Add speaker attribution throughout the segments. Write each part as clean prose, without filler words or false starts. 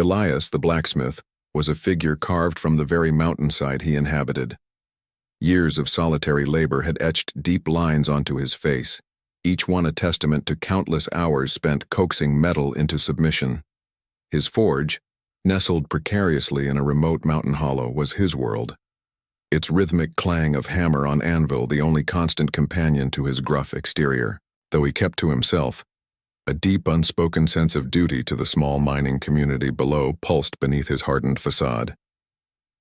Speaker 1: Elias, the blacksmith, was a figure carved from the very mountainside he inhabited. Years of solitary labor had etched deep lines onto his face, each one a testament to countless hours spent coaxing metal into submission. His forge, nestled precariously in a remote mountain hollow, was his world, its rhythmic clang of hammer on anvil the only constant companion to his gruff exterior. Though he kept to himself, a deep unspoken sense of duty to the small mining community below pulsed beneath his hardened facade.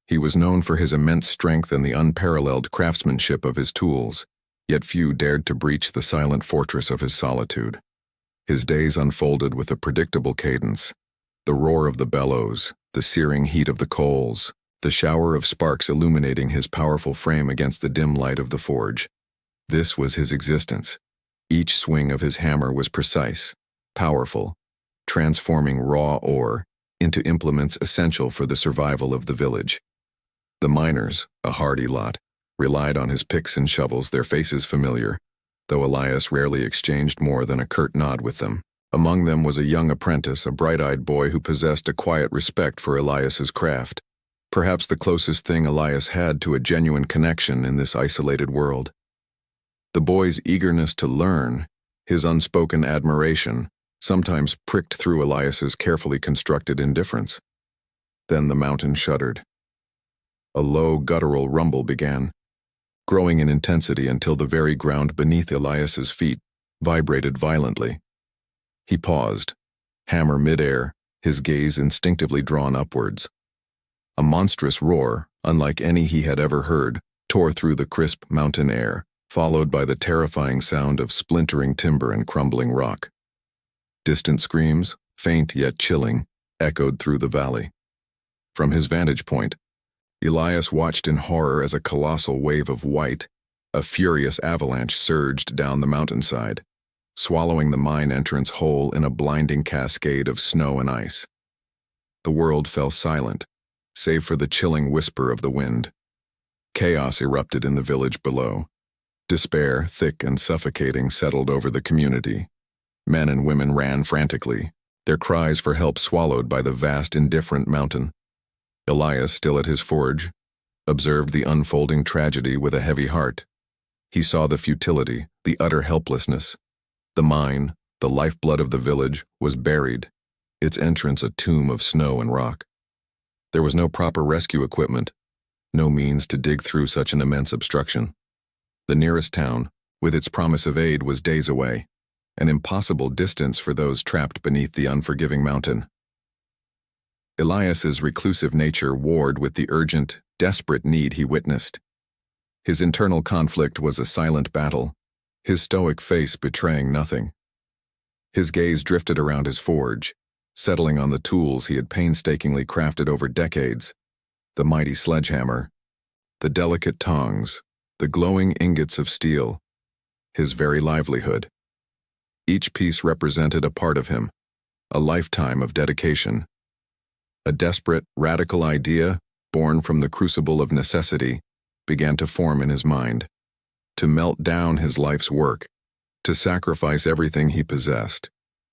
Speaker 1: He was known for his immense strength and the unparalleled craftsmanship of his tools, yet few dared to breach the silent fortress of his solitude. His days unfolded with a predictable cadence. The roar of the bellows, the searing heat of the coals, the shower of sparks illuminating his powerful frame against the dim light of the forge. This was his existence. Each swing of his hammer was precise, powerful, transforming raw ore into implements essential for the survival of the village. The miners, a hardy lot, relied on his picks and shovels, their faces familiar, though Elias rarely exchanged more than a curt nod with them. Among them was a young apprentice, a bright-eyed boy who possessed a quiet respect for Elias's craft, perhaps the closest thing Elias had to a genuine connection in this isolated world. The boy's eagerness to learn, his unspoken admiration, sometimes pricked through Elias's carefully constructed indifference. Then the mountain shuddered. A low, guttural rumble began, growing in intensity until the very ground beneath Elias's feet vibrated violently. He paused, hammer midair, his gaze instinctively drawn upwards. A monstrous roar, unlike any he had ever heard, tore through the crisp mountain air, followed by the terrifying sound of splintering timber and crumbling rock. Distant screams, faint yet chilling, echoed through the valley. From his vantage point, Elias watched in horror as a colossal wave of white, a furious avalanche, surged down the mountainside, swallowing the mine entrance whole in a blinding cascade of snow and ice. The world fell silent, save for the chilling whisper of the wind. Chaos erupted in the village below. Despair, thick and suffocating, settled over the community. Men and women ran frantically, their cries for help swallowed by the vast, indifferent mountain. Elias, still at his forge, observed the unfolding tragedy with a heavy heart. He saw the futility, the utter helplessness. The mine, the lifeblood of the village, was buried, its entrance a tomb of snow and rock. There was no proper rescue equipment, no means to dig through such an immense obstruction. The nearest town, with its promise of aid, was days away, an impossible distance for those trapped beneath the unforgiving mountain. Elias's reclusive nature warred with the urgent, desperate need he witnessed. His internal conflict was a silent battle, his stoic face betraying nothing. His gaze drifted around his forge, settling on the tools he had painstakingly crafted over decades: the mighty sledgehammer, the delicate tongs, the glowing ingots of steel, his very livelihood. Each piece represented a part of him, a lifetime of dedication. A desperate, radical idea, born from the crucible of necessity, began to form in his mind. To melt down his life's work, to sacrifice everything he possessed,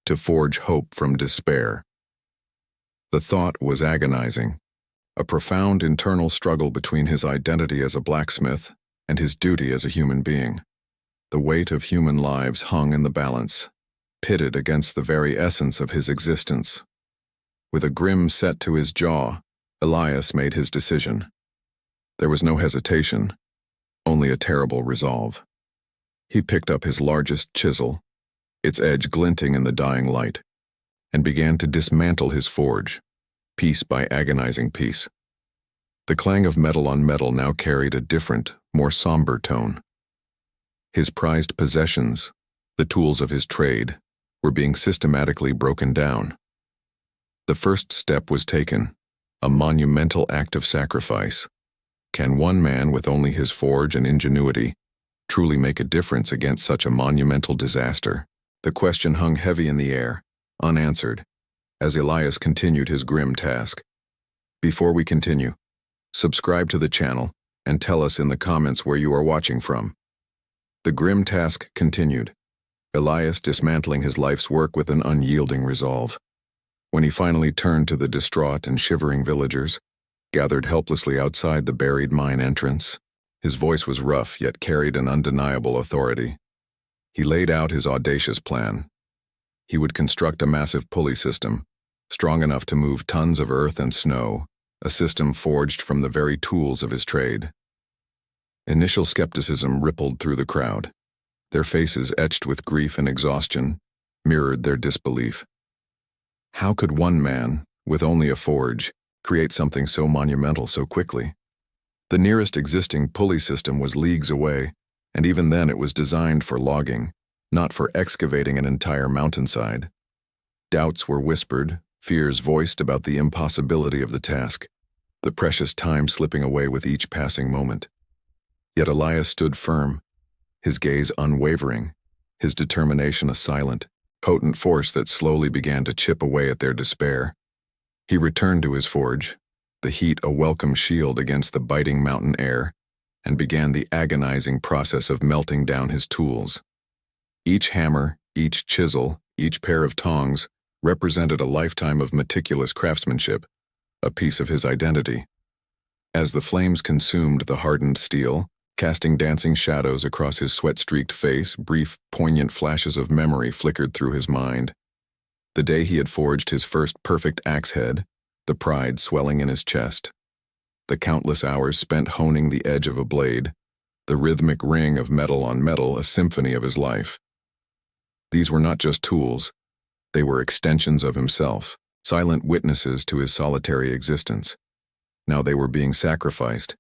Speaker 1: to forge hope from despair. The thought was agonizing, a profound internal struggle between his identity as a blacksmith and his duty as a human being. The weight of human lives hung in the balance, pitted against the very essence of his existence. With a grim set to his jaw, Elias made his decision. There was no hesitation, only a terrible resolve. He picked up his largest chisel, its edge glinting in the dying light, and began to dismantle his forge, piece by agonizing piece. The clang of metal on metal now carried a different, more somber tone. His prized possessions, the tools of his trade, were being systematically broken down. The first step was taken, a monumental act of sacrifice. Can one man with only his forge and ingenuity truly make a difference against such a monumental disaster? The question hung heavy in the air, unanswered, as Elias continued his grim task. Before we continue, subscribe to the channel and tell us in the comments where you are watching from. The grim task continued, Elias dismantling his life's work with an unyielding resolve. When he finally turned to the distraught and shivering villagers, gathered helplessly outside the buried mine entrance, his voice was rough yet carried an undeniable authority. He laid out his audacious plan. He would construct a massive pulley system, strong enough to move tons of earth and snow, a system forged from the very tools of his trade. Initial skepticism rippled through the crowd. Their faces, etched with grief and exhaustion, mirrored their disbelief. How could one man, with only a forge, create something so monumental so quickly? The nearest existing pulley system was leagues away, and even then it was designed for logging, not for excavating an entire mountainside. Doubts were whispered, fears voiced about the impossibility of the task, the precious time slipping away with each passing moment. Yet Elias stood firm, his gaze unwavering, his determination a silent, potent force that slowly began to chip away at their despair. He returned to his forge, the heat a welcome shield against the biting mountain air, and began the agonizing process of melting down his tools. Each hammer, each chisel, each pair of tongs represented a lifetime of meticulous craftsmanship, a piece of his identity. As the flames consumed the hardened steel, casting dancing shadows across his sweat-streaked face, brief, poignant flashes of memory flickered through his mind. The day he had forged his first perfect axe head, the pride swelling in his chest. The countless hours spent honing the edge of a blade, the rhythmic ring of metal on metal, a symphony of his life. These were not just tools, they were extensions of himself, silent witnesses to his solitary existence. Now they were being sacrificed,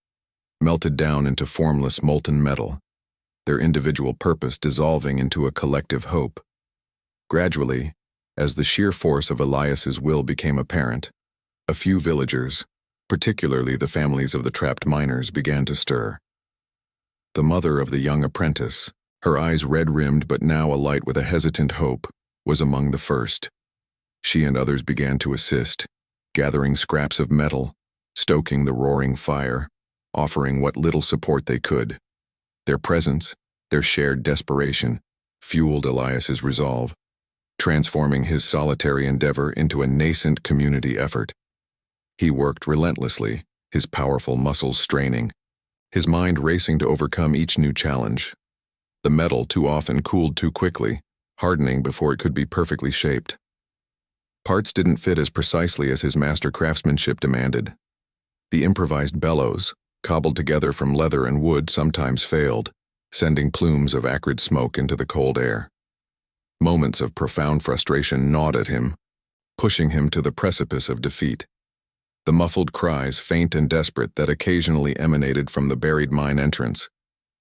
Speaker 1: melted down into formless molten metal, their individual purpose dissolving into a collective hope. Gradually, as the sheer force of Elias's will became apparent, a few villagers, particularly the families of the trapped miners, began to stir. The mother of the young apprentice, her eyes red-rimmed but now alight with a hesitant hope, was among the first. She and others began to assist, gathering scraps of metal, stoking the roaring fire, offering what little support they could. Their presence, their shared desperation, fueled Elias's resolve, transforming his solitary endeavor into a nascent community effort. He worked relentlessly, his powerful muscles straining, his mind racing to overcome each new challenge. The metal too often cooled too quickly, hardening before it could be perfectly shaped. Parts didn't fit as precisely as his master craftsmanship demanded. The improvised bellows, cobbled together from leather and wood, sometimes failed, sending plumes of acrid smoke into the cold air. Moments of profound frustration gnawed at him, pushing him to the precipice of defeat. The muffled cries, faint and desperate, that occasionally emanated from the buried mine entrance,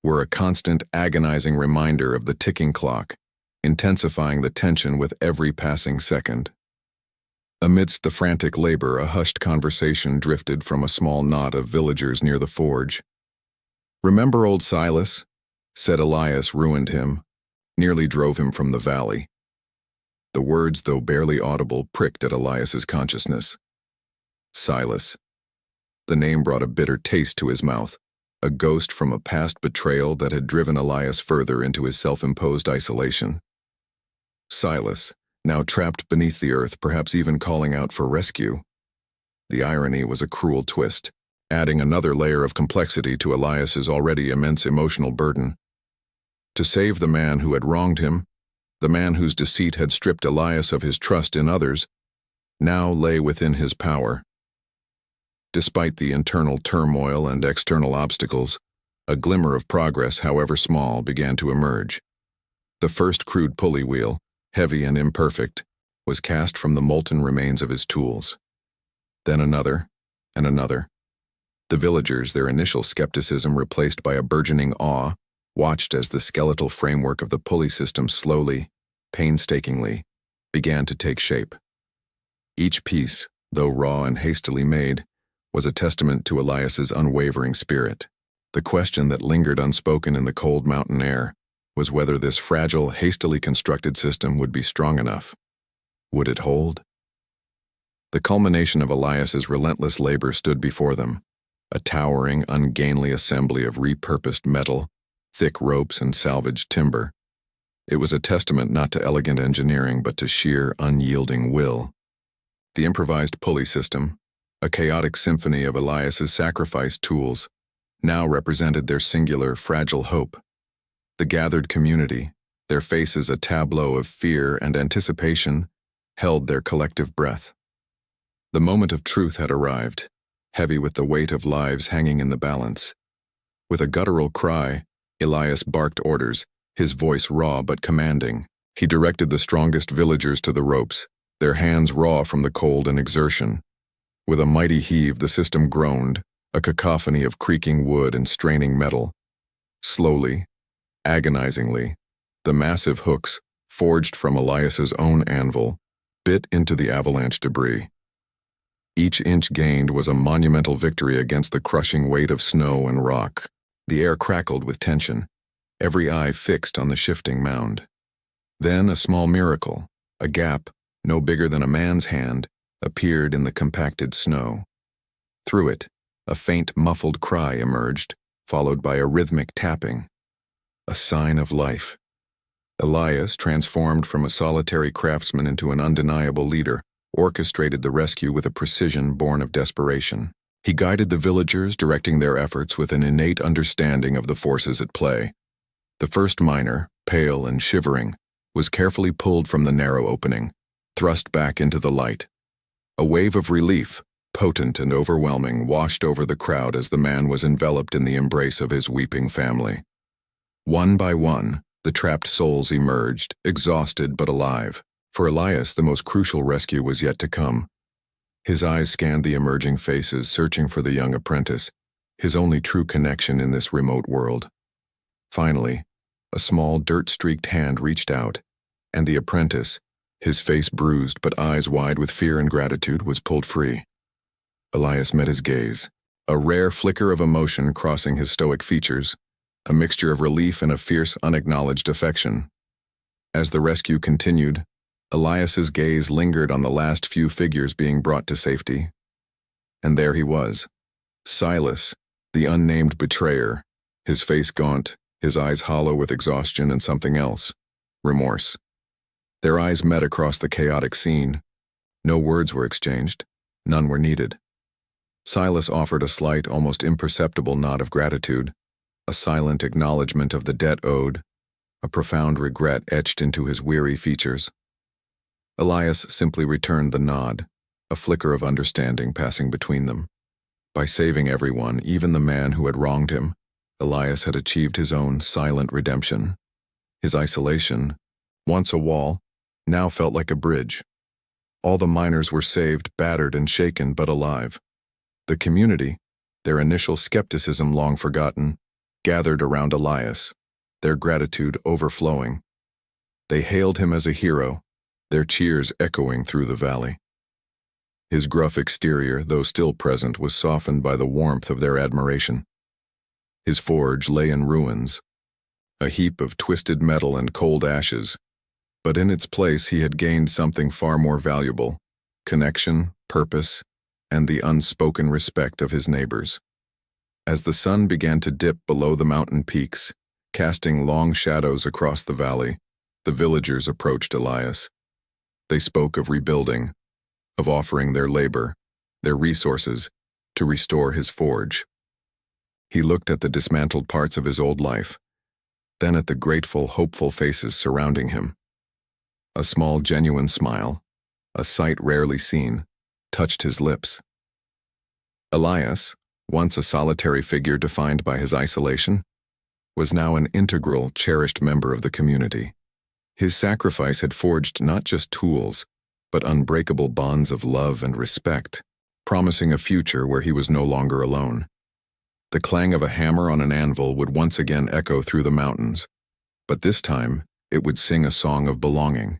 Speaker 1: were a constant, agonizing reminder of the ticking clock, intensifying the tension with every passing second. Amidst the frantic labor, a hushed conversation drifted from a small knot of villagers near the forge. "Remember old Silas?" said Elias, ruined him, nearly drove him from the valley. The words, though barely audible, pricked at Elias's consciousness. Silas. The name brought a bitter taste to his mouth, a ghost from a past betrayal that had driven Elias further into his self-imposed isolation. Silas, now trapped beneath the earth, perhaps even calling out for rescue. The irony was a cruel twist, adding another layer of complexity to Elias's already immense emotional burden. To save the man who had wronged him, the man whose deceit had stripped Elias of his trust in others, now lay within his power. Despite the internal turmoil and external obstacles, a glimmer of progress, however small, began to emerge. The first crude pulley wheel, heavy and imperfect, was cast from the molten remains of his tools. Then another, and another. The villagers, their initial skepticism replaced by a burgeoning awe, watched as the skeletal framework of the pulley system slowly, painstakingly, began to take shape. Each piece, though raw and hastily made, was a testament to Elias's unwavering spirit. The question that lingered unspoken in the cold mountain air was whether this fragile, hastily constructed system would be strong enough. Would it hold? The culmination of Elias's relentless labor stood before them, a towering, ungainly assembly of repurposed metal, thick ropes, and salvaged timber. It was a testament not to elegant engineering but to sheer, unyielding will. The improvised pulley system, a chaotic symphony of Elias's sacrificed tools, now represented their singular, fragile hope. The gathered community, their faces a tableau of fear and anticipation, held their collective breath. The moment of truth had arrived, heavy with the weight of lives hanging in the balance. With a guttural cry, Elias barked orders, his voice raw but commanding. He directed the strongest villagers to the ropes, their hands raw from the cold and exertion. With a mighty heave, the system groaned, a cacophony of creaking wood and straining metal. Slowly, agonizingly, the massive hooks, forged from Elias's own anvil, bit into the avalanche debris. Each inch gained was a monumental victory against the crushing weight of snow and rock. The air crackled with tension, every eye fixed on the shifting mound. Then a small miracle, a gap, no bigger than a man's hand, appeared in the compacted snow. Through it, a faint muffled cry emerged, followed by a rhythmic tapping. A sign of life. Elias, transformed from a solitary craftsman into an undeniable leader, orchestrated the rescue with a precision born of desperation. He guided the villagers, directing their efforts with an innate understanding of the forces at play. The first miner, pale and shivering, was carefully pulled from the narrow opening, thrust back into the light. A wave of relief, potent and overwhelming, washed over the crowd as the man was enveloped in the embrace of his weeping family. One by one, the trapped souls emerged, exhausted but alive. For Elias, the most crucial rescue was yet to come. His eyes scanned the emerging faces, searching for the young apprentice, his only true connection in this remote world. Finally, a small dirt-streaked hand reached out, and the apprentice, his face bruised but eyes wide with fear and gratitude, was pulled free. Elias met his gaze, a rare flicker of emotion crossing his stoic features, a mixture of relief and a fierce, unacknowledged affection. As the rescue continued, Elias's gaze lingered on the last few figures being brought to safety. And there he was, Silas, the unnamed betrayer, his face gaunt, his eyes hollow with exhaustion and something else, remorse. Their eyes met across the chaotic scene. No words were exchanged, none were needed. Silas offered a slight, almost imperceptible nod of gratitude, a silent acknowledgement of the debt owed, a profound regret etched into his weary features. Elias simply returned the nod, a flicker of understanding passing between them. By saving everyone, even the man who had wronged him, Elias had achieved his own silent redemption. His isolation, once a wall, now felt like a bridge. All the miners were saved, battered and shaken, but alive. The community, their initial skepticism long forgotten, gathered around Elias, their gratitude overflowing. They hailed him as a hero, their cheers echoing through the valley. His gruff exterior, though still present, was softened by the warmth of their admiration. His forge lay in ruins, a heap of twisted metal and cold ashes, but in its place he had gained something far more valuable: connection, purpose, and the unspoken respect of his neighbors. As the sun began to dip below the mountain peaks, casting long shadows across the valley, the villagers approached Elias. They spoke of rebuilding, of offering their labor, their resources, to restore his forge. He looked at the dismantled parts of his old life, then at the grateful, hopeful faces surrounding him. A small, genuine smile, a sight rarely seen, touched his lips. Elias, once a solitary figure defined by his isolation, was now an integral, cherished member of the community. His sacrifice had forged not just tools, but unbreakable bonds of love and respect, promising a future where he was no longer alone. The clang of a hammer on an anvil would once again echo through the mountains, but this time it would sing a song of belonging.